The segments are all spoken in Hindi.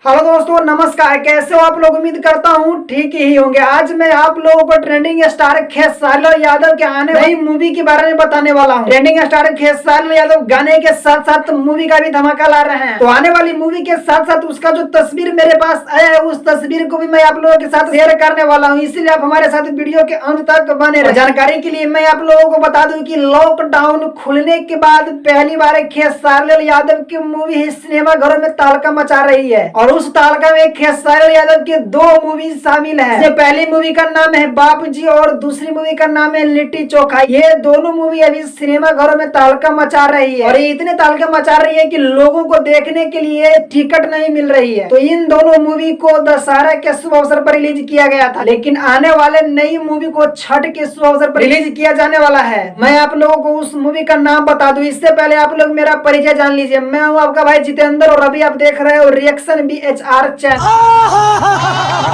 हेलो दोस्तों, नमस्कार। कैसे हो आप लोग? उम्मीद करता हूँ ठीक ही होंगे। आज मैं आप लोगों को ट्रेंडिंग स्टार खेसारी लाल यादव के आने वाली मूवी के बारे में बताने वाला हूँ। ट्रेंडिंग स्टार खेसारी लाल यादव गाने के साथ साथ मूवी का भी धमाका ला रहे हैं। तो आने वाली मूवी के साथ साथ उसका जो तस्वीर मेरे पास आया है, उस तस्वीर को भी मैं आप लोगों के साथ शेयर करने वाला हूँ। इसीलिए आप हमारे साथ वीडियो के अंत तक बने रहे। जानकारी के लिए मैं आप लोगों को बता दूं कि लॉकडाउन खुलने के बाद पहली बार खेसारी लाल यादव की मूवी सिनेमा घरों में तहलका मचा रही है और उस तहलका में खेसारी लाल यादव के दो मूवी शामिल है। पहली मूवी का नाम है बापूजी और दूसरी मूवी का नाम है लिट्टी चोखा। ये दोनों मूवी अभी सिनेमा घरों में तहलका मचा रही है और ये इतने तहलका मचा रही है कि लोगों को देखने के लिए टिकट नहीं मिल रही है। तो इन दोनों मूवी को दशहरा के शुभ अवसर पर रिलीज किया गया था, लेकिन आने वाले नई मूवी को छठ के शुभ अवसर पर रिलीज किया जाने वाला है। मैं आप लोगों को उस मूवी का नाम बता दूं, इससे पहले आप लोग मेरा परिचय जान लीजिए। मैं हूं आपका भाई जितेंद्र और अभी आप देख रहे हो रिएक्शन BHR चैनल।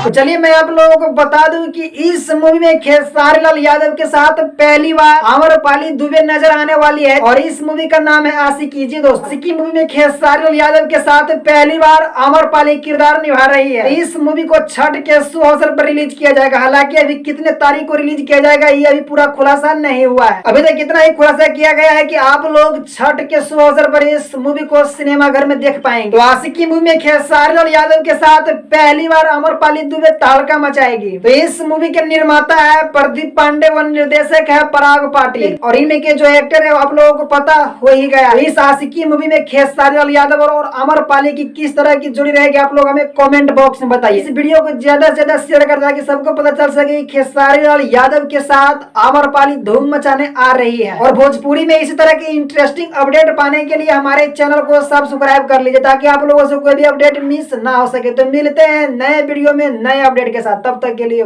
तो चलिए मैं आप लोगों को बता दूं कि इस मूवी में खेसारी लाल यादव के साथ पहली बार आम्रपाली दुबे नजर आने वाली है और इस मूवी का नाम है आशिकी। जी दोस्त, आशिकी मूवी में खेसारी लाल यादव के साथ पहली बार आम्रपाली किरदार निभा रही है। इस मूवी को छठ के शुभ अवसर पर रिलीज किया जाएगा। हालांकि अभी कितने तारीख को रिलीज किया जाएगा ये अभी पूरा खुलासा नहीं हुआ है। अभी तक इतना ही खुलासा किया गया है कि आप लोग छठ के शुभ अवसर पर इस मूवी को सिनेमा घर में देख पाएंगे। तो आशिकी मूवी में खेसारी लाल यादव के साथ पहली बार आम्रपाली दुबे तहलका मचाएगी। तो इस मूवी के निर्माता है प्रदीप पांडे व निर्देशक है पराग पाटिल और इनमें के जो एक्टर है आप लोगों को पता हो ही गया। इस आशिकी मूवी में खेसारी लाल यादव और आम्रपाली की किस तरह की जोड़ी रहेगी आप लोग हमें कमेंट बॉक्स में बताइए। इस वीडियो को ज्यादा से ज्यादा शेयर कर ताकि सबको पता चल सके खेसारी लाल यादव के साथ आम्रपाली धूम मचाने आ रही है। और भोजपुरी में इसी तरह की इंटरेस्टिंग अपडेट पाने के लिए हमारे चैनल को सब्सक्राइब कर लीजिए ताकि आप लोगों से कोई भी अपडेट मिस ना हो सके। तो मिलते हैं नए वीडियो में नए अपडेट के साथ, तब तक के लिए।